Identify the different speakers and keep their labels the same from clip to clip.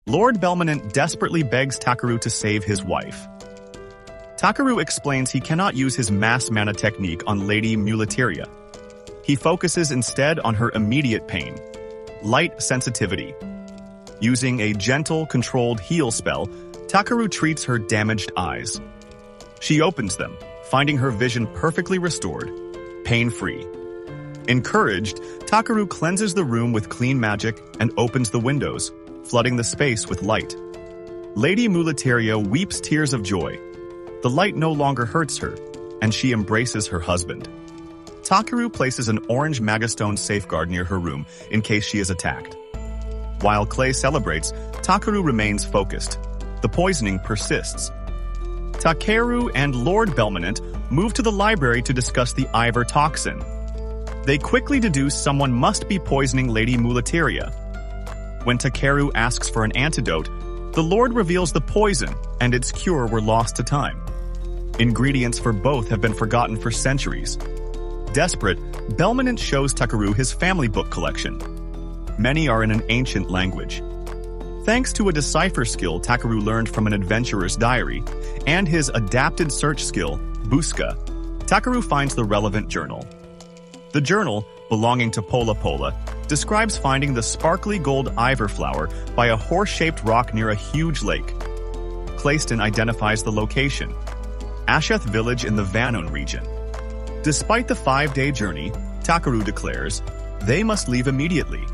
Speaker 1: Lord Belmonent desperately begs Takeru to save his wife. Takeru explains he cannot use his mass mana technique on Lady Melceria. He focuses instead on her immediate pain, light sensitivity. Using a gentle, controlled heal spell, Takeru treats her damaged eyes. She opens them, finding her vision perfectly restored, pain-free. Encouraged, Takeru cleanses the room with clean magic and opens the windows, flooding the space with light. Lady Melceria weeps tears of joy. The light no longer hurts her, and she embraces her husband. Takeru places an orange magistone safeguard near her room in case she is attacked. While Clay celebrates, Takeru remains focused. The poisoning persists. Takeru and Lord Belmonent move to the library to discuss the Ivor toxin. They quickly deduce someone must be poisoning Lady Melceria. When Takeru asks for an antidote, the Lord reveals the poison and its cure were lost to time. Ingredients for both have been forgotten for centuries. Desperate, Belmonent shows Takeru his family book collection. Many are in an ancient language. Thanks to a decipher skill Takeru learned from an adventurer's diary, and his adapted search skill, Busca, Takeru finds the relevant journal. The journal, belonging to Pola Pola, describes finding the sparkly gold Ivor flower by a horse-shaped rock near a huge lake. Clayston identifies the location, Asheth village in the Vanon region. Despite the 5-day journey, Takeru declares, they must leave immediately.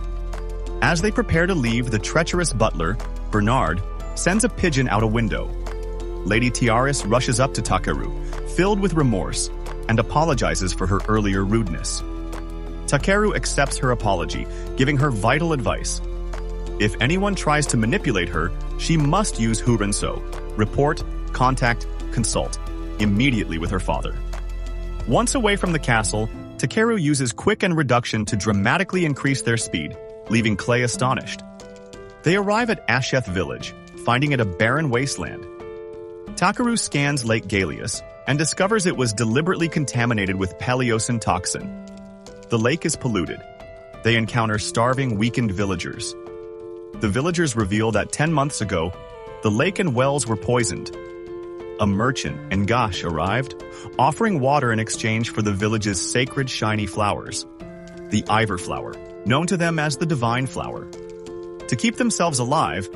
Speaker 1: As they prepare to leave, the treacherous butler, Bernard, sends a pigeon out a window. Lady Tiaris rushes up to Takeru, filled with remorse, and apologizes for her earlier rudeness. Takeru accepts her apology, giving her vital advice. If anyone tries to manipulate her, she must use Hurenso, report, contact, consult, immediately with her father. Once away from the castle, Takeru uses quick and reduction to dramatically increase their speed, leaving Clay astonished. They arrive at Asheth village, finding it a barren wasteland. Takeru scans Lake Galeus and discovers it was deliberately contaminated with Paleocin toxin. The lake is polluted. They encounter starving, weakened villagers. The villagers reveal that 10 months ago, the lake and wells were poisoned. A merchant, Ngash, arrived, offering water in exchange for the village's sacred shiny flowers, the Ivor flower, known to them as the divine flower. To keep themselves alive,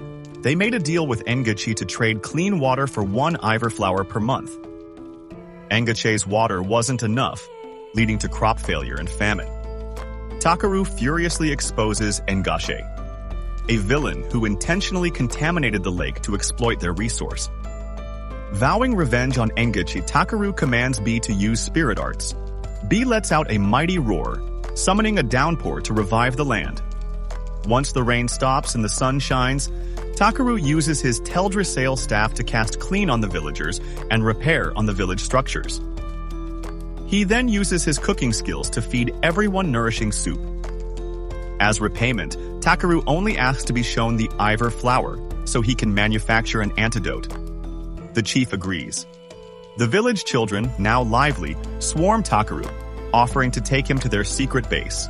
Speaker 1: they made a deal with Ngachi to trade clean water for 1 Ivor flower per month. Ngache's water wasn't enough, leading to crop failure and famine. Takeru furiously exposes Ngache, a villain who intentionally contaminated the lake to exploit their resource. Vowing revenge on Ngachi, Takeru commands B to use spirit arts. B lets out a mighty roar, summoning a downpour to revive the land. Once the rain stops and the sun shines, Takeru uses his Teldrassail staff to cast clean on the villagers and repair on the village structures. He then uses his cooking skills to feed everyone nourishing soup. As repayment, Takeru only asks to be shown the Ivor flower so he can manufacture an antidote. The chief agrees. The village children, now lively, swarm Takeru, offering to take him to their secret base,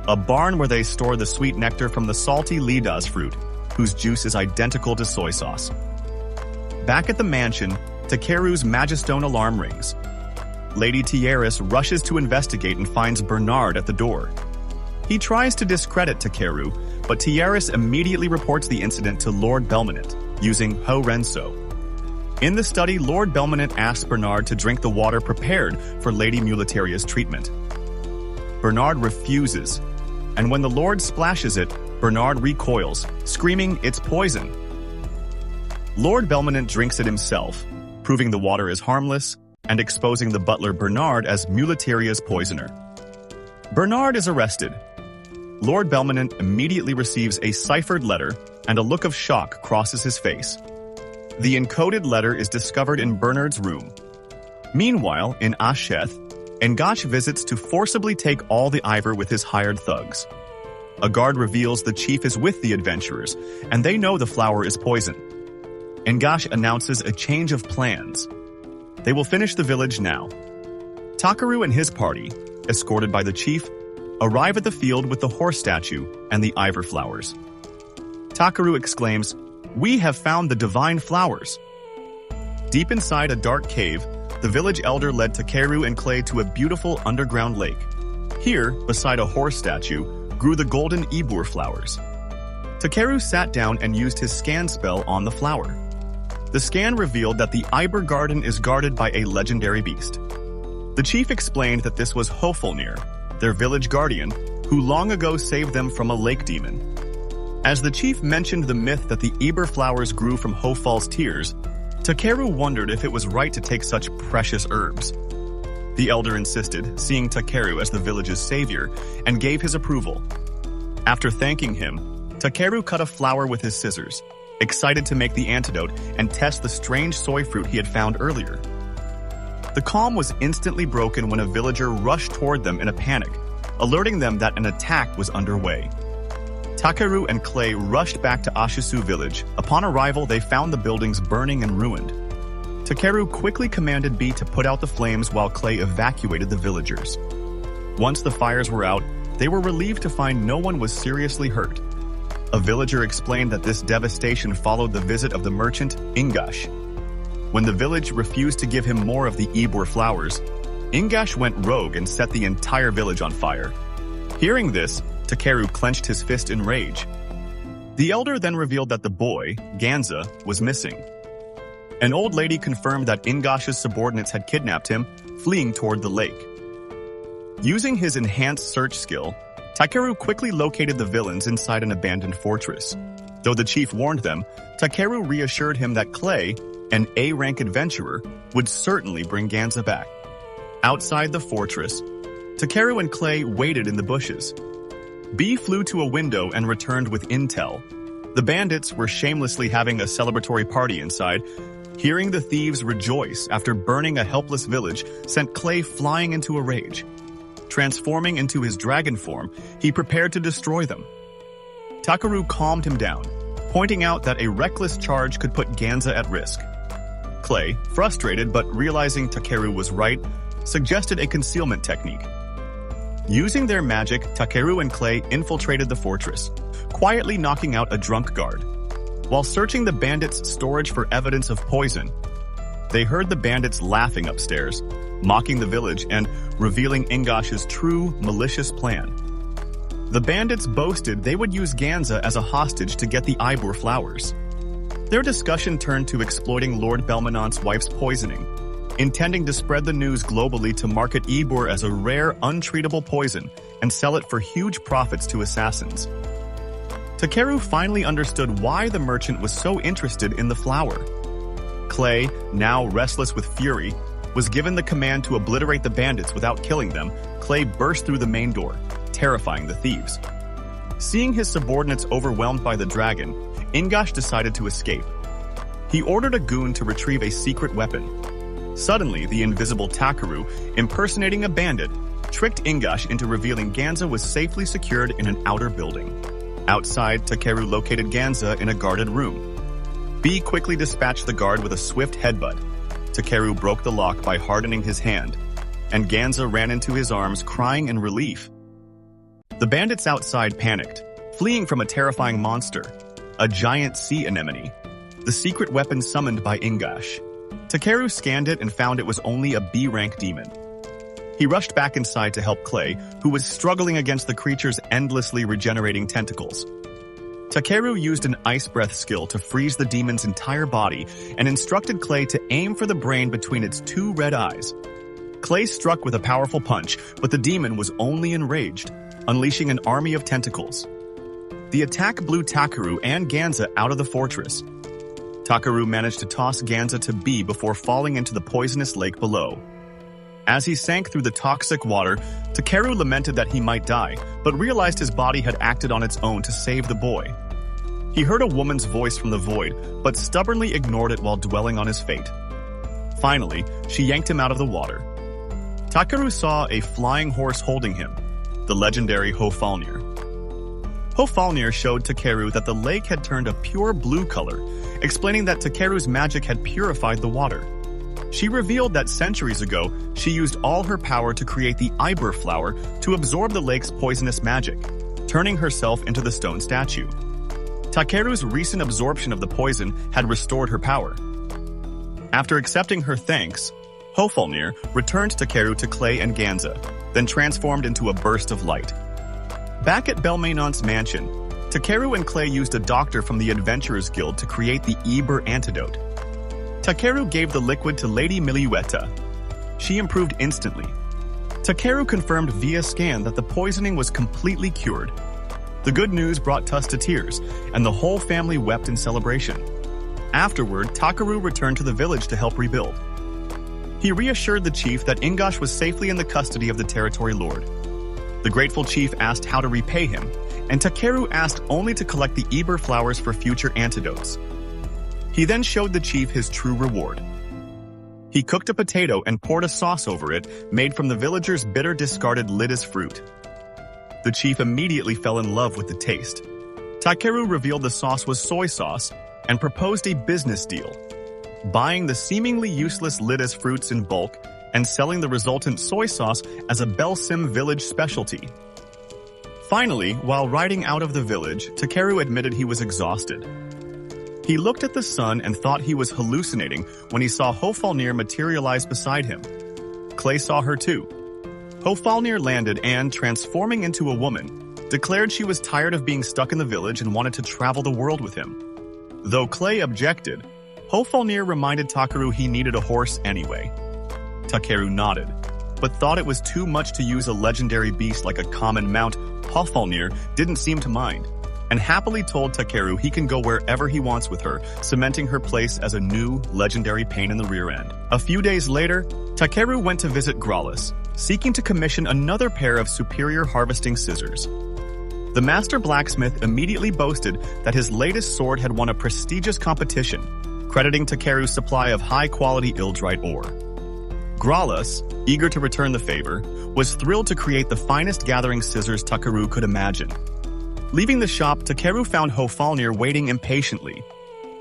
Speaker 1: a barn where they store the sweet nectar from the salty lidas fruit, whose juice is identical to soy sauce. Back at the mansion, Takeru's Magistone alarm rings. Lady Tiaris rushes to investigate and finds Bernard at the door. He tries to discredit Takeru, but Tiaris immediately reports the incident to Lord Belmonent, using Ho-Renso. In the study, Lord Belmonent asks Bernard to drink the water prepared for Lady Melceria's treatment. Bernard refuses, and when the Lord splashes it, Bernard recoils, screaming, "It's poison!" Lord Belmonent drinks it himself, proving the water is harmless, and exposing the butler Bernard as Melceria's poisoner. Bernard is arrested. Lord Belmonent immediately receives a ciphered letter, and a look of shock crosses his face. The encoded letter is discovered in Bernard's room. Meanwhile, in Asheth, Ngash visits to forcibly take all the Ivor with his hired thugs. A guard reveals the chief is with the adventurers, and they know the flower is poison. Ngash announces a change of plans. They will finish the village now. Takeru and his party, escorted by the chief, arrive at the field with the horse statue and the Ivor flowers. Takeru exclaims, "We have found the divine flowers." Deep inside a dark cave, the village elder led Takeru and Clay to a beautiful underground lake. Here, beside a horse statue, grew the golden Ibur flowers. Takeru sat down and used his scan spell on the flower. The scan revealed that the Ibur garden is guarded by a legendary beast. The chief explained that this was Hofalnir, their village guardian, who long ago saved them from a lake demon. As the chief mentioned the myth that the Ibur flowers grew from Hofal's tears, Takeru wondered if it was right to take such precious herbs. The elder insisted, seeing Takeru as the village's savior, and gave his approval. After thanking him, Takeru cut a flower with his scissors, excited to make the antidote and test the strange soy fruit he had found earlier. The calm was instantly broken when a villager rushed toward them in a panic, alerting them that an attack was underway. Takeru and Clay rushed back to Ashisu village. Upon arrival, they found the buildings burning and ruined. Takeru quickly commanded B to put out the flames while Clay evacuated the villagers. Once the fires were out, they were relieved to find no one was seriously hurt. A villager explained that this devastation followed the visit of the merchant, Ingash. When the village refused to give him more of the Ibur flowers, Ingash went rogue and set the entire village on fire. Hearing this, Takeru clenched his fist in rage. The elder then revealed that the boy, Ganza, was missing. An old lady confirmed that Ingash's subordinates had kidnapped him, fleeing toward the lake. Using his enhanced search skill, Takeru quickly located the villains inside an abandoned fortress. Though the chief warned them, Takeru reassured him that Clay, an A-rank adventurer, would certainly bring Ganza back. Outside the fortress, Takeru and Clay waited in the bushes. B flew to a window and returned with intel. The bandits were shamelessly having a celebratory party inside. Hearing the thieves rejoice after burning a helpless village sent Clay flying into a rage. Transforming into his dragon form, he prepared to destroy them. Takeru calmed him down, pointing out that a reckless charge could put Ganza at risk. Clay, frustrated but realizing Takeru was right, suggested a concealment technique. Using their magic, Takeru and Clay infiltrated the fortress, quietly knocking out a drunk guard. While searching the bandits' storage for evidence of poison, they heard the bandits laughing upstairs, mocking the village and revealing Ingash's true, malicious plan. The bandits boasted they would use Ganza as a hostage to get the Ibur flowers. Their discussion turned to exploiting Lord Belmonant's wife's poisoning, intending to spread the news globally to market Ibur as a rare, untreatable poison and sell it for huge profits to assassins. Takeru finally understood why the merchant was so interested in the flower. Clay, now restless with fury, was given the command to obliterate the bandits without killing them. Clay burst through the main door, terrifying the thieves. Seeing his subordinates overwhelmed by the dragon, Ingash decided to escape. He ordered a goon to retrieve a secret weapon. Suddenly, the invisible Takeru, impersonating a bandit, tricked Ingash into revealing Ganza was safely secured in an outer building. Outside, Takeru located Ganza in a guarded room. B quickly dispatched the guard with a swift headbutt. Takeru broke the lock by hardening his hand, and Ganza ran into his arms crying in relief. The bandits outside panicked, fleeing from a terrifying monster, a giant sea anemone, the secret weapon summoned by Ingash. Takeru scanned it and found it was only a B-rank demon. He rushed back inside to help Clay, who was struggling against the creature's endlessly regenerating tentacles. Takeru used an ice breath skill to freeze the demon's entire body and instructed Clay to aim for the brain between its two red eyes. Clay struck with a powerful punch, but the demon was only enraged, unleashing an army of tentacles. The attack blew Takeru and Ganza out of the fortress. Takeru managed to toss Ganza to B before falling into the poisonous lake below. As he sank through the toxic water, Takeru lamented that he might die, but realized his body had acted on its own to save the boy. He heard a woman's voice from the void, but stubbornly ignored it while dwelling on his fate. Finally, she yanked him out of the water. Takeru saw a flying horse holding him, the legendary Hofalnir. Hofalnir showed Takeru that the lake had turned a pure blue color, explaining that Takeru's magic had purified the water. She revealed that centuries ago, she used all her power to create the Ibur flower to absorb the lake's poisonous magic, turning herself into the stone statue. Takeru's recent absorption of the poison had restored her power. After accepting her thanks, Hofalnir returned Takeru to Clay and Ganza, then transformed into a burst of light. Back at Belmainant's mansion, Takeru and Clay used a doctor from the Adventurers Guild to create the Eber antidote. Takeru gave the liquid to Lady Miluetta. She improved instantly. Takeru confirmed via scan that the poisoning was completely cured. The good news brought Tuss to tears, and the whole family wept in celebration. Afterward, Takeru returned to the village to help rebuild. He reassured the chief that Ingosh was safely in the custody of the territory lord. The grateful chief asked how to repay him, and Takeru asked only to collect the Eber flowers for future antidotes. He then showed the chief his true reward. He cooked a potato and poured a sauce over it made from the villagers' bitter discarded lidus fruit. The chief immediately fell in love with the taste. Takeru revealed the sauce was soy sauce and proposed a business deal, buying the seemingly useless lidus fruits in bulk and selling the resultant soy sauce as a Belsim village specialty. Finally, while riding out of the village, Takeru admitted he was exhausted. He looked at the sun and thought he was hallucinating when he saw Hofalnir materialize beside him. Clay saw her too. Hofalnir landed and, transforming into a woman, declared she was tired of being stuck in the village and wanted to travel the world with him. Though Clay objected, Hofalnir reminded Takeru he needed a horse anyway. Takeru nodded, but thought it was too much to use a legendary beast like a common mount. Hofalnir didn't seem to mind, and happily told Takeru he can go wherever he wants with her, cementing her place as a new, legendary pain in the rear end. A few days later, Takeru went to visit Gralis, seeking to commission another pair of superior harvesting scissors. The master blacksmith immediately boasted that his latest sword had won a prestigious competition, crediting Takeru's supply of high-quality Ildrite ore. Gralis, eager to return the favor, was thrilled to create the finest gathering scissors Takeru could imagine. Leaving the shop, Takeru found Hofalnir waiting impatiently.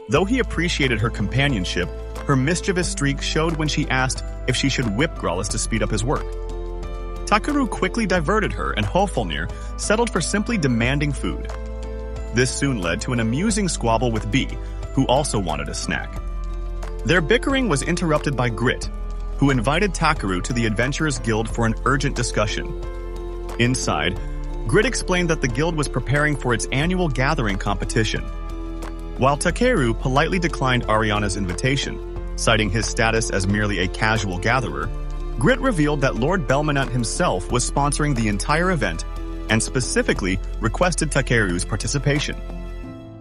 Speaker 1: Though he appreciated her companionship, her mischievous streak showed when she asked if she should whip Gralis to speed up his work. Takeru quickly diverted her, and Hofalnir settled for simply demanding food. This soon led to an amusing squabble with B, who also wanted a snack. Their bickering was interrupted by Grit, who invited Takeru to the Adventurers Guild for an urgent discussion. Inside, Grit explained that the guild was preparing for its annual gathering competition. While Takeru politely declined Ariana's invitation, citing his status as merely a casual gatherer, Grit revealed that Lord Belmainant himself was sponsoring the entire event and specifically requested Takeru's participation.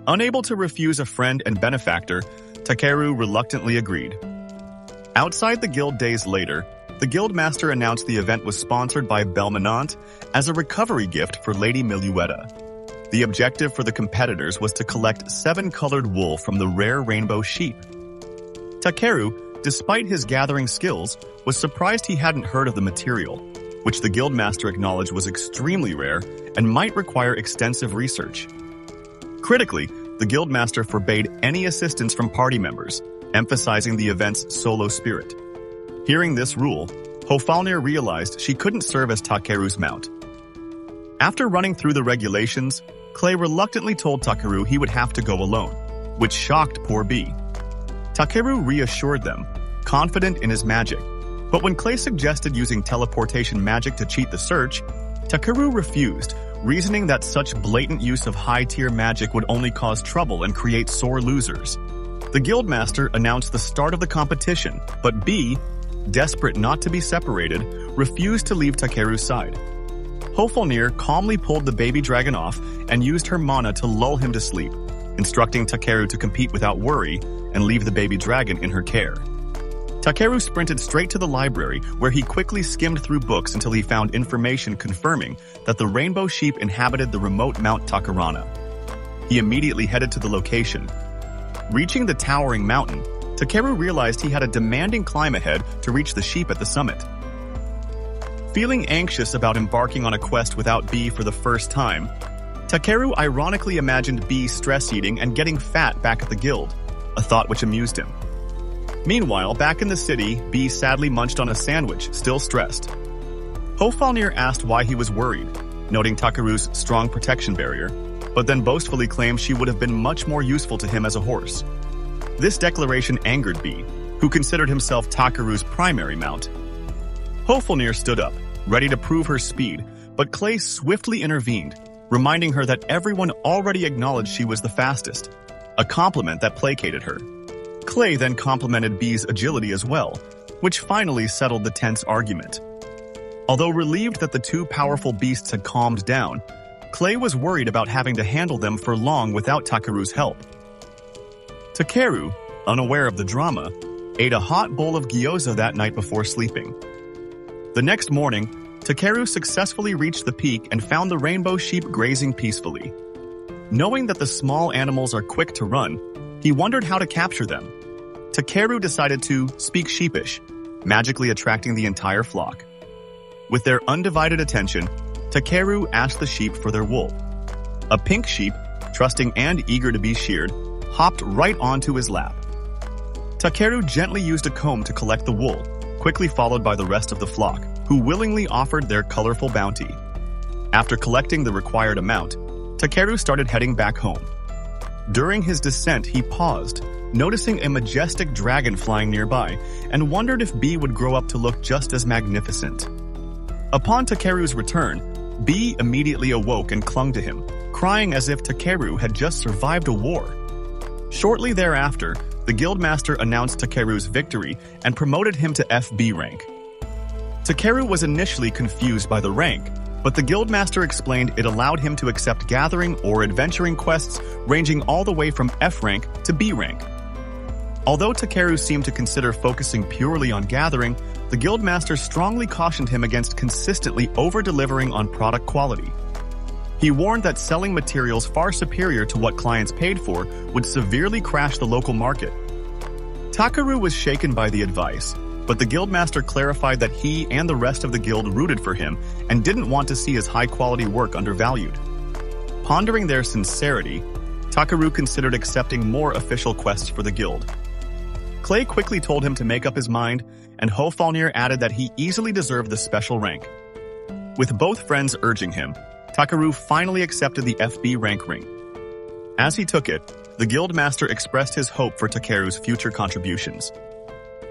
Speaker 1: Unable to refuse a friend and benefactor, Takeru reluctantly agreed. Outside the guild days later, the guildmaster announced the event was sponsored by Belmainant as a recovery gift for Lady Miluetta. The objective for the competitors was to collect 7-colored wool from the rare rainbow sheep. Takeru, despite his gathering skills, was surprised he hadn't heard of the material, which the guildmaster acknowledged was extremely rare and might require extensive research. Critically, the guildmaster forbade any assistance from party members, emphasizing the event's solo spirit. Hearing this rule, Hofalnir realized she couldn't serve as Takeru's mount. After running through the regulations, Clay reluctantly told Takeru he would have to go alone, which shocked poor B. Takeru reassured them, confident in his magic, but when Clay suggested using teleportation magic to cheat the search, Takeru refused, reasoning that such blatant use of high-tier magic would only cause trouble and create sore losers. The guildmaster announced the start of the competition, but B, desperate not to be separated, refused to leave Takeru's side. Hofalnir calmly pulled the baby dragon off and used her mana to lull him to sleep, instructing Takeru to compete without worry and leave the baby dragon in her care. Takeru sprinted straight to the library, where he quickly skimmed through books until he found information confirming that the rainbow sheep inhabited the remote Mount Takarana. He immediately headed to the location. Reaching the towering mountain, Takeru realized he had a demanding climb ahead to reach the sheep at the summit. Feeling anxious about embarking on a quest without B for the first time, Takeru ironically imagined B stress-eating and getting fat back at the guild, a thought which amused him. Meanwhile, back in the city, B sadly munched on a sandwich, still stressed. Hofalnir asked why he was worried, noting Takeru's strong protection barrier. but then boastfully claimed she would have been much more useful to him as a horse. This declaration angered B, who considered himself Takeru's primary mount. Hofalnir stood up, ready to prove her speed, but Clay swiftly intervened, reminding her that everyone already acknowledged she was the fastest, a compliment that placated her. Clay then complimented B's agility as well, which finally settled the tense argument. Although relieved that the two powerful beasts had calmed down, Clay was worried about having to handle them for long without Takeru's help. Takeru, unaware of the drama, ate a hot bowl of gyoza that night before sleeping. The next morning, Takeru successfully reached the peak and found the rainbow sheep grazing peacefully. Knowing that the small animals are quick to run, he wondered how to capture them. Takeru decided to speak sheepish, magically attracting the entire flock. With their undivided attention, Takeru asked the sheep for their wool. A pink sheep, trusting and eager to be sheared, hopped right onto his lap. Takeru gently used a comb to collect the wool, quickly followed by the rest of the flock, who willingly offered their colorful bounty. After collecting the required amount, Takeru started heading back home. During his descent, he paused, noticing a majestic dragon flying nearby, and wondered if B would grow up to look just as magnificent. Upon Takeru's return, B immediately awoke and clung to him, crying as if Takeru had just survived a war. Shortly thereafter, the guildmaster announced Takeru's victory and promoted him to FB rank. Takeru was initially confused by the rank, but the guildmaster explained it allowed him to accept gathering or adventuring quests ranging all the way from F rank to B rank. Although Takeru seemed to consider focusing purely on gathering, the guildmaster strongly cautioned him against consistently over-delivering on product quality. He warned that selling materials far superior to what clients paid for would severely crash the local market. Takeru was shaken by the advice, but the guildmaster clarified that he and the rest of the guild rooted for him and didn't want to see his high-quality work undervalued. Pondering their sincerity, Takeru considered accepting more official quests for the guild. Clay quickly told him to make up his mind, and Hofalnir added that he easily deserved the special rank. With both friends urging him, Takeru finally accepted the FB rank ring. As he took it, the guildmaster expressed his hope for Takeru's future contributions.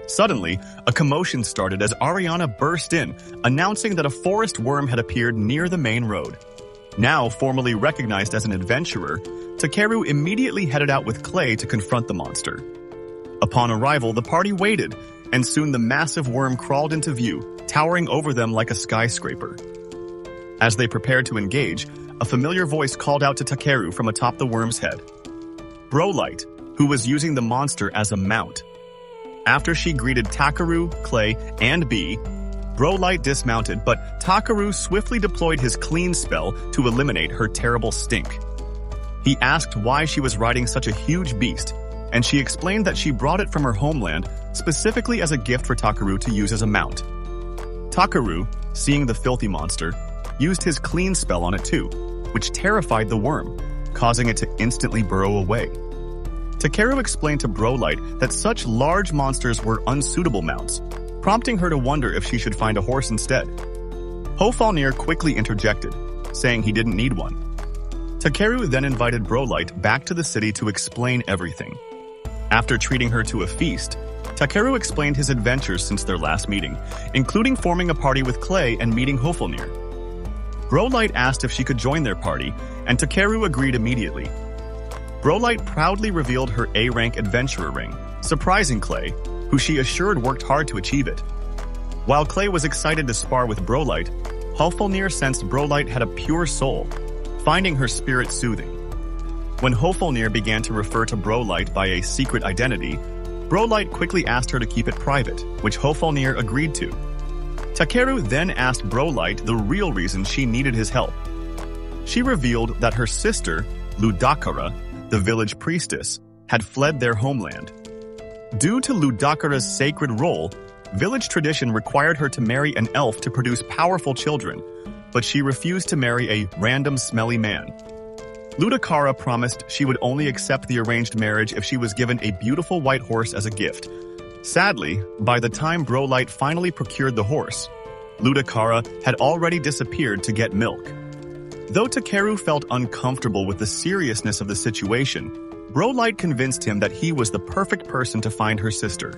Speaker 1: Suddenly, a commotion started as Ariana burst in, announcing that a forest worm had appeared near the main road. Now formally recognized as an adventurer, Takeru immediately headed out with Clay to confront the monster. Upon arrival, the party waited, and soon the massive worm crawled into view, towering over them like a skyscraper. As they prepared to engage, a familiar voice called out to Takeru from atop the worm's head. Brolight, who was using the monster as a mount. After she greeted Takeru, Clay, and B, Brolight dismounted, but Takeru swiftly deployed his clean spell to eliminate her terrible stink. He asked why she was riding such a huge beast, and she explained that she brought it from her homeland specifically as a gift for Takeru to use as a mount. Takeru, seeing the filthy monster, used his clean spell on it too, which terrified the worm, causing it to instantly burrow away. Takeru explained to Brolight that such large monsters were unsuitable mounts, prompting her to wonder if she should find a horse instead. Hofalnir quickly interjected, saying he didn't need one. Takeru then invited Brolight back to the city to explain everything. After treating her to a feast, Takeru explained his adventures since their last meeting, including forming a party with Clay and meeting Hofalnir. Brolight asked if she could join their party, and Takeru agreed immediately. Brolight proudly revealed her A-rank adventurer ring, surprising Clay, who she assured worked hard to achieve it. While Clay was excited to spar with Brolight, Hofalnir sensed Brolight had a pure soul, finding her spirit soothing. When Hofalnir began to refer to Brolight by a secret identity, Brolight quickly asked her to keep it private, which Hofalnir agreed to. Takeru then asked Brolight the real reason she needed his help. She revealed that her sister, Ludakara, the village priestess, had fled their homeland. Due to Ludakara's sacred role, village tradition required her to marry an elf to produce powerful children, but she refused to marry a random smelly man. Ludakara promised she would only accept the arranged marriage if she was given a beautiful white horse as a gift. Sadly, by the time Brolight finally procured the horse, Ludakara had already disappeared to get milk. Though Takeru felt uncomfortable with the seriousness of the situation, Brolight convinced him that he was the perfect person to find her sister.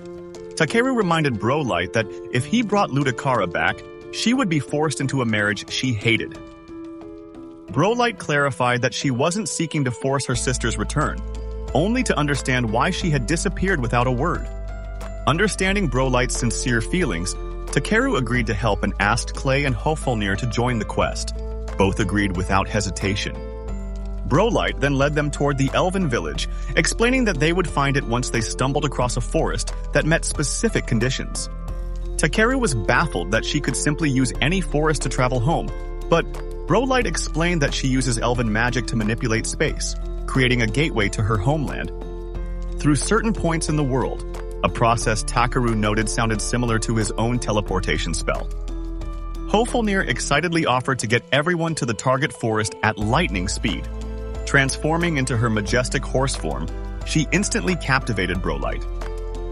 Speaker 1: Takeru reminded Brolight that if he brought Ludicara back, she would be forced into a marriage she hated. Brolight clarified that she wasn't seeking to force her sister's return, only to understand why she had disappeared without a word. Understanding Brolight's sincere feelings, Takeru agreed to help and asked Clay and Hofalnir to join the quest. Both agreed without hesitation. Brolight then led them toward the elven village, explaining that they would find it once they stumbled across a forest that met specific conditions. Takeru was baffled that she could simply use any forest to travel home, but Brolight explained that she uses elven magic to manipulate space, creating a gateway to her homeland. Through certain points in the world, a process Takeru noted sounded similar to his own teleportation spell. Hofalnir excitedly offered to get everyone to the target forest at lightning speed. Transforming into her majestic horse form, she instantly captivated Brolight.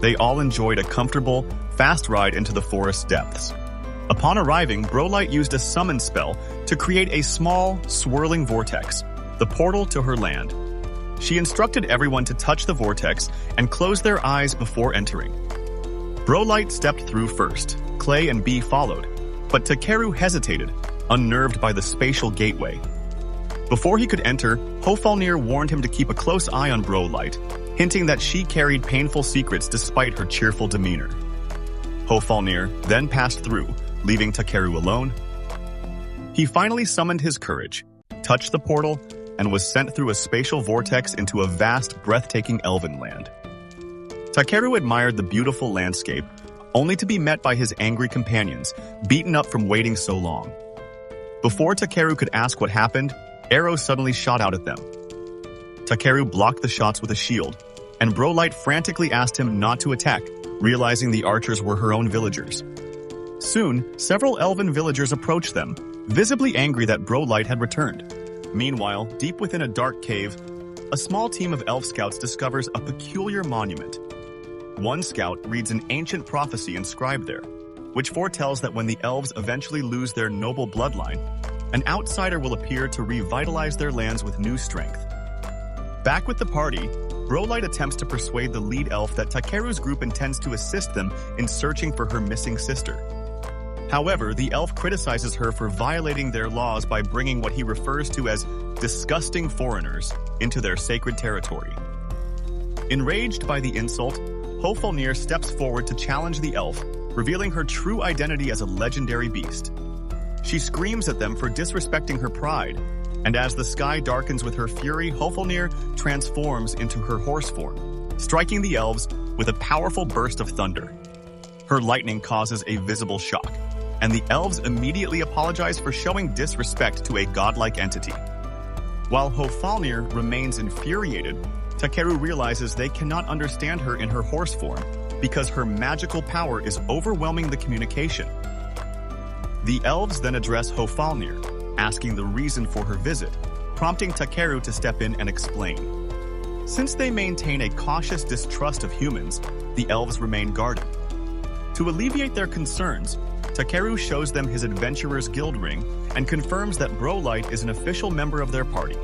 Speaker 1: They all enjoyed a comfortable, fast ride into the forest's depths. Upon arriving, Brolight used a summon spell to create a small, swirling vortex, the portal to her land. She instructed everyone to touch the vortex and close their eyes before entering. Brolight stepped through first, Clay and B followed, but Takeru hesitated, unnerved by the spatial gateway. Before he could enter, Hofalnir warned him to keep a close eye on Brolight, hinting that she carried painful secrets despite her cheerful demeanor. Hofalnir then passed through, leaving Takeru alone. He finally summoned his courage, touched the portal, and was sent through a spatial vortex into a vast, breathtaking elven land. Takeru admired the beautiful landscape, only to be met by his angry companions, beaten up from waiting so long. Before Takeru could ask what happened, arrows suddenly shot out at them. Takeru blocked the shots with a shield, and Brolight frantically asked him not to attack, realizing the archers were her own villagers. Soon, several elven villagers approached them, visibly angry that Brolight had returned. Meanwhile, deep within a dark cave, a small team of elf scouts discovers a peculiar monument. One scout reads an ancient prophecy inscribed there, which foretells that when the elves eventually lose their noble bloodline, an outsider will appear to revitalize their lands with new strength. Back with the party, Brolight attempts to persuade the lead elf that Takeru's group intends to assist them in searching for her missing sister. However, the elf criticizes her for violating their laws by bringing what he refers to as disgusting foreigners into their sacred territory. Enraged by the insult, Hofalnir steps forward to challenge the elf, revealing her true identity as a legendary beast. She screams at them for disrespecting her pride, and as the sky darkens with her fury, Hofalnir transforms into her horse form, striking the elves with a powerful burst of thunder. Her lightning causes a visible shock, and the elves immediately apologize for showing disrespect to a godlike entity. While Hofalnir remains infuriated, Takeru realizes they cannot understand her in her horse form because her magical power is overwhelming the communication. The elves then address Hofalnir, asking the reason for her visit, prompting Takeru to step in and explain. Since they maintain a cautious distrust of humans, the elves remain guarded. To alleviate their concerns, Takeru shows them his Adventurer's Guild ring and confirms that Brolight is an official member of their party.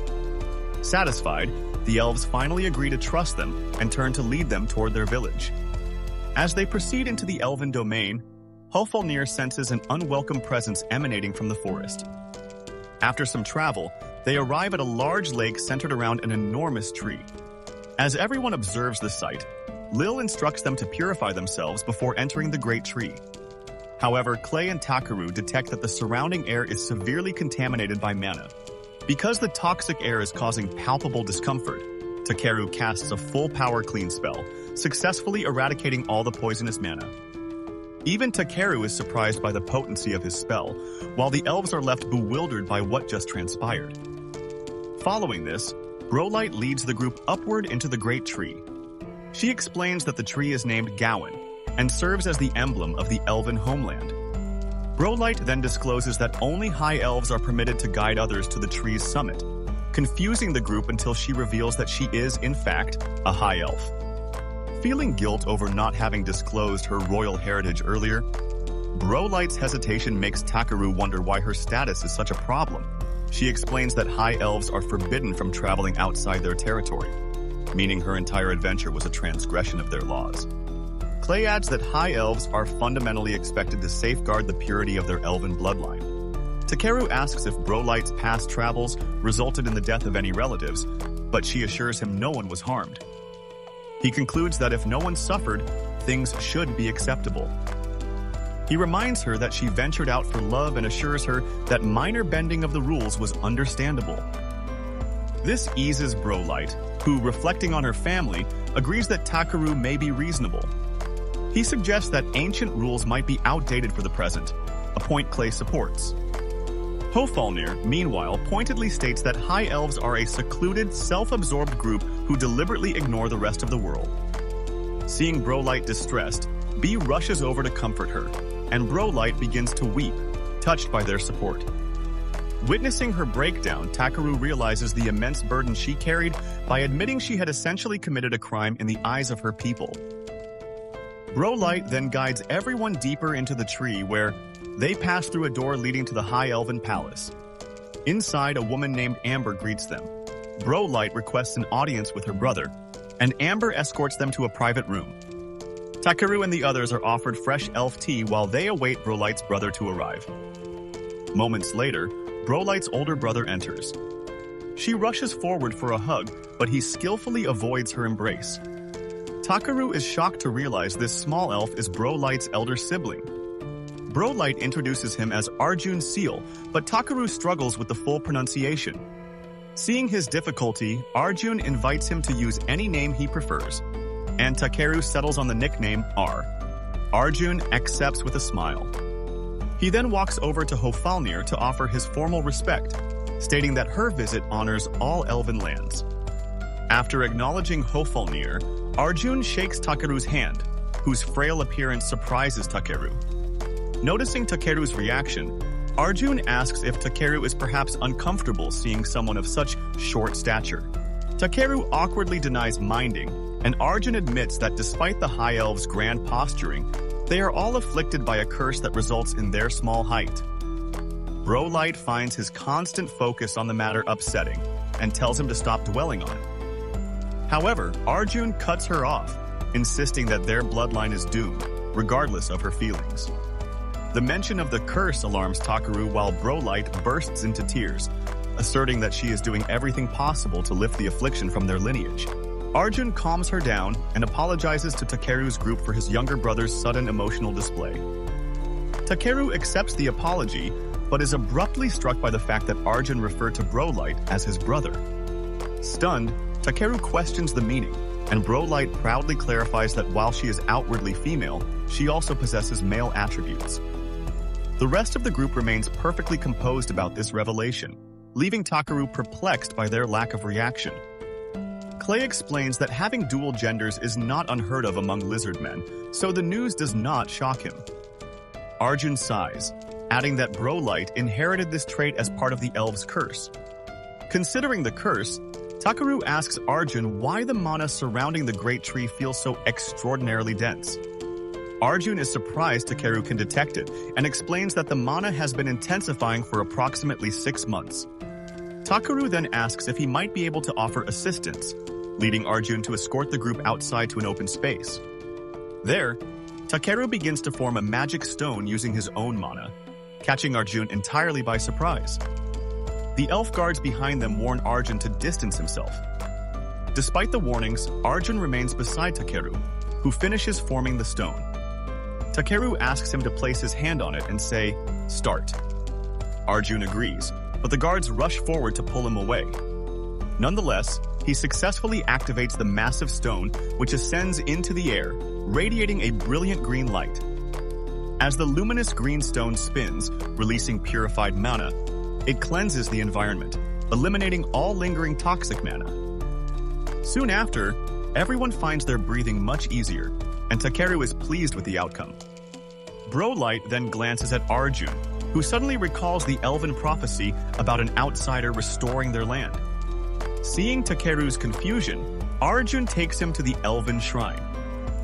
Speaker 1: Satisfied, the elves finally agree to trust them and turn to lead them toward their village. As they proceed into the elven domain, Hofalnir senses an unwelcome presence emanating from the forest. After some travel, they arrive at a large lake centered around an enormous tree. As everyone observes the sight, Lil instructs them to purify themselves before entering the great tree. However, Clay and Takeru detect that the surrounding air is severely contaminated by mana. Because the toxic air is causing palpable discomfort, Takeru casts a full-power clean spell, successfully eradicating all the poisonous mana. Even Takeru is surprised by the potency of his spell, while the elves are left bewildered by what just transpired. Following this, Brolight leads the group upward into the great tree. She explains that the tree is named Gowan and serves as the emblem of the elven homeland. Brolight then discloses that only High Elves are permitted to guide others to the tree's summit, confusing the group until she reveals that she is, in fact, a High Elf. Feeling guilt over not having disclosed her royal heritage earlier, Brolight's hesitation makes Takeru wonder why her status is such a problem. She explains that High Elves are forbidden from traveling outside their territory, meaning her entire adventure was a transgression of their laws. Clay adds that High Elves are fundamentally expected to safeguard the purity of their elven bloodline. Takeru asks if Brolight's past travels resulted in the death of any relatives, but she assures him no one was harmed. He concludes that if no one suffered, things should be acceptable. He reminds her that she ventured out for love and assures her that minor bending of the rules was understandable. This eases Brolight, who, reflecting on her family, agrees that Takeru may be reasonable. He suggests that ancient rules might be outdated for the present, a point Clay supports. Hofalnir, meanwhile, pointedly states that High Elves are a secluded, self-absorbed group who deliberately ignore the rest of the world. Seeing Brolight distressed, Bee rushes over to comfort her, and Brolight begins to weep, touched by their support. Witnessing her breakdown, Takeru realizes the immense burden she carried by admitting she had essentially committed a crime in the eyes of her people. Brolight then guides everyone deeper into the tree where they pass through a door leading to the High Elven Palace. Inside, a woman named Amber greets them. Brolight requests an audience with her brother, and Amber escorts them to a private room. Takeru and the others are offered fresh elf tea while they await Brolight's brother to arrive. Moments later, Brolight's older brother enters. She rushes forward for a hug, but he skillfully avoids her embrace. Takeru is shocked to realize this small elf is Brolight's elder sibling. Brolight introduces him as Arjun Seal, but Takeru struggles with the full pronunciation. Seeing his difficulty, Arjun invites him to use any name he prefers, and Takeru settles on the nickname R. Arjun accepts with a smile. He then walks over to Hofalnir to offer his formal respect, stating that her visit honors all elven lands. After acknowledging Hofalnir, Arjun shakes Takeru's hand, whose frail appearance surprises Takeru. Noticing Takeru's reaction, Arjun asks if Takeru is perhaps uncomfortable seeing someone of such short stature. Takeru awkwardly denies minding, and Arjun admits that despite the High Elves' grand posturing, they are all afflicted by a curse that results in their small height. Brolight finds his constant focus on the matter upsetting, and tells him to stop dwelling on it. However, Arjun cuts her off, insisting that their bloodline is doomed, regardless of her feelings. The mention of the curse alarms Takeru while Brolight bursts into tears, asserting that she is doing everything possible to lift the affliction from their lineage. Arjun calms her down and apologizes to Takeru's group for his younger brother's sudden emotional display. Takeru accepts the apology, but is abruptly struck by the fact that Arjun referred to Brolight as his brother. Stunned, Takeru questions the meaning, and Brolight proudly clarifies that while she is outwardly female, she also possesses male attributes. The rest of the group remains perfectly composed about this revelation, leaving Takeru perplexed by their lack of reaction. Clay explains that having dual genders is not unheard of among lizard men, so the news does not shock him. Arjun sighs, adding that Brolight inherited this trait as part of the elves' curse. Considering the curse, Takeru asks Arjun why the mana surrounding the great tree feels so extraordinarily dense. Arjun is surprised Takeru can detect it and explains that the mana has been intensifying for approximately 6 months. Takeru then asks if he might be able to offer assistance, leading Arjun to escort the group outside to an open space. There, Takeru begins to form a magic stone using his own mana, catching Arjun entirely by surprise. The elf guards behind them warn Arjun to distance himself. Despite the warnings, Arjun remains beside Takeru, who finishes forming the stone. Takeru asks him to place his hand on it and say, "Start." Arjun agrees, but the guards rush forward to pull him away. Nonetheless, he successfully activates the massive stone, which ascends into the air, radiating a brilliant green light. As the luminous green stone spins, releasing purified mana, it cleanses the environment, eliminating all lingering toxic mana. Soon after, everyone finds their breathing much easier, and Takeru is pleased with the outcome. Brolight then glances at Arjun, who suddenly recalls the elven prophecy about an outsider restoring their land. Seeing Takeru's confusion, Arjun takes him to the elven shrine.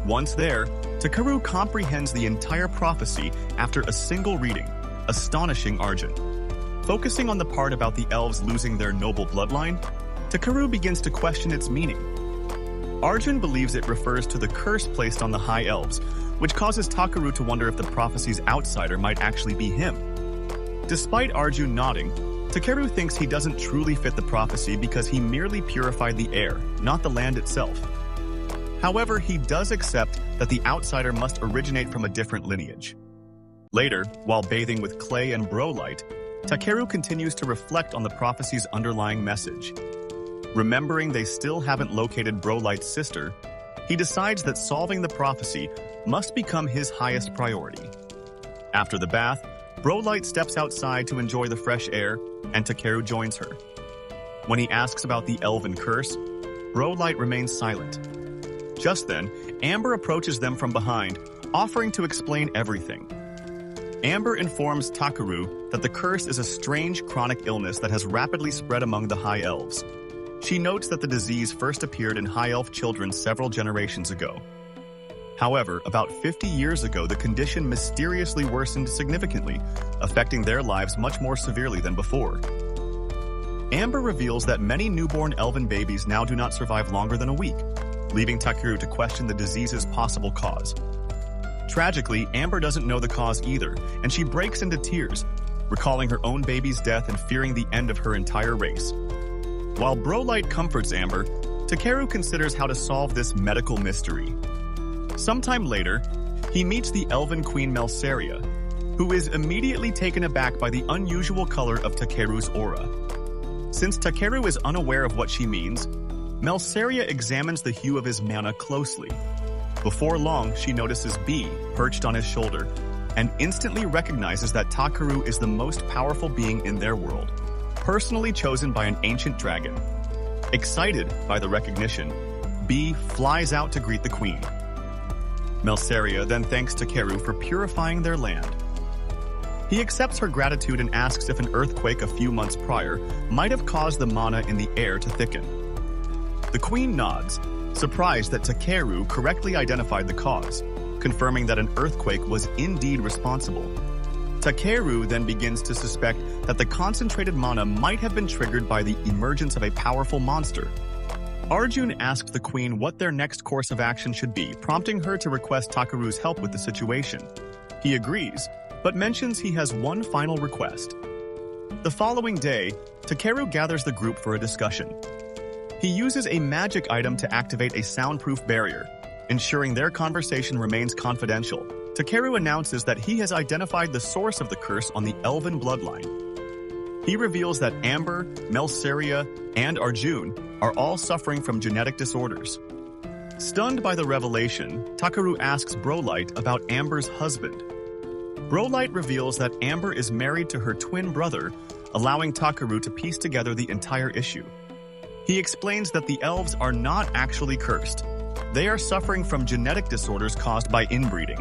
Speaker 1: Once there, Takeru comprehends the entire prophecy after a single reading, astonishing Arjun. Focusing on the part about the elves losing their noble bloodline, Takeru begins to question its meaning. Arjun believes it refers to the curse placed on the High Elves, which causes Takeru to wonder if the prophecy's outsider might actually be him. Despite Arjun nodding, Takeru thinks he doesn't truly fit the prophecy because he merely purified the air, not the land itself. However, he does accept that the outsider must originate from a different lineage. Later, while bathing with clay and bro light, Takeru continues to reflect on the prophecy's underlying message. Remembering they still haven't located Brolight's sister, he decides that solving the prophecy must become his highest priority. After the bath, Brolight steps outside to enjoy the fresh air, and Takeru joins her. When he asks about the elven curse, Brolight remains silent. Just then, Amber approaches them from behind, offering to explain everything. Amber informs Takeru that the curse is a strange chronic illness that has rapidly spread among the High Elves. She notes that the disease first appeared in High Elf children several generations ago. However, about 50 years ago, the condition mysteriously worsened significantly, affecting their lives much more severely than before. Amber reveals that many newborn elven babies now do not survive longer than a week, leaving Takeru to question the disease's possible cause. Tragically, Amber doesn't know the cause either, and she breaks into tears, recalling her own baby's death and fearing the end of her entire race. While Brolight comforts Amber, Takeru considers how to solve this medical mystery. Sometime later, he meets the elven queen Melceria, who is immediately taken aback by the unusual color of Takeru's aura. Since Takeru is unaware of what she means, Melceria examines the hue of his mana closely. Before long, she notices B perched on his shoulder and instantly recognizes that Takeru is the most powerful being in their world, personally chosen by an ancient dragon. Excited by the recognition, B flies out to greet the queen. Melceria then thanks Takeru for purifying their land. He accepts her gratitude and asks if an earthquake a few months prior might have caused the mana in the air to thicken. The queen nods, surprised that Takeru correctly identified the cause, confirming that an earthquake was indeed responsible. Takeru then begins to suspect that the concentrated mana might have been triggered by the emergence of a powerful monster. Arjun asks the queen what their next course of action should be, prompting her to request Takeru's help with the situation. He agrees, but mentions he has one final request. The following day, Takeru gathers the group for a discussion. He uses a magic item to activate a soundproof barrier, ensuring their conversation remains confidential. Takeru announces that he has identified the source of the curse on the elven bloodline. He reveals that Amber, Melceria, and Arjun are all suffering from genetic disorders. Stunned by the revelation, Takeru asks Brolight about Amber's husband. Brolight reveals that Amber is married to her twin brother, allowing Takeru to piece together the entire issue. He explains that the elves are not actually cursed. They are suffering from genetic disorders caused by inbreeding.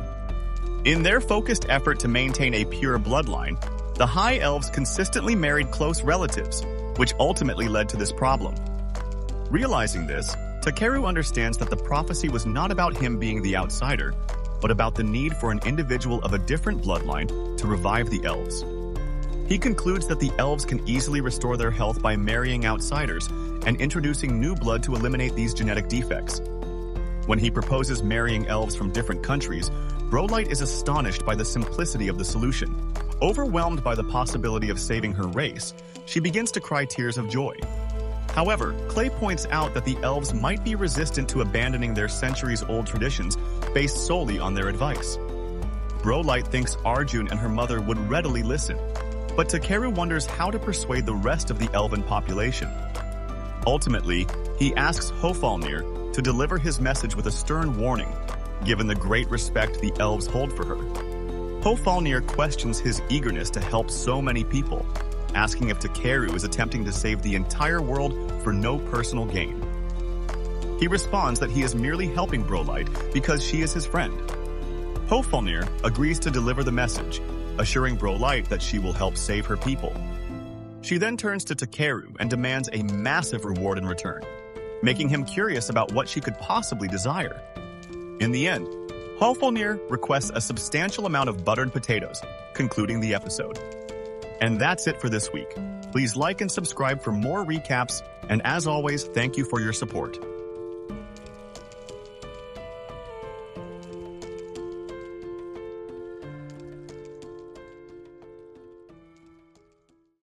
Speaker 1: In their focused effort to maintain a pure bloodline, the High Elves consistently married close relatives, which ultimately led to this problem. Realizing this, Takeru understands that the prophecy was not about him being the outsider, but about the need for an individual of a different bloodline to revive the elves. He concludes that the elves can easily restore their health by marrying outsiders and introducing new blood to eliminate these genetic defects. When he proposes marrying elves from different countries, Brolight is astonished by the simplicity of the solution. Overwhelmed by the possibility of saving her race, she begins to cry tears of joy. However, Clay points out that the elves might be resistant to abandoning their centuries-old traditions based solely on their advice. Brolight thinks Arjun and her mother would readily listen, but Takeru wonders how to persuade the rest of the elven population. Ultimately, he asks Hofalnir to deliver his message with a stern warning, given the great respect the elves hold for her. Hofalnir questions his eagerness to help so many people, asking if Takeru is attempting to save the entire world for no personal gain. He responds that he is merely helping Brolight because she is his friend. Hofalnir agrees to deliver the message, assuring Brolight that she will help save her people. She then turns to Takeru and demands a massive reward in return, making him curious about what she could possibly desire. In the end, Hofalnir requests a substantial amount of buttered potatoes, concluding the episode. And that's it for this week. Please like and subscribe for more recaps, and as always, thank you for your support.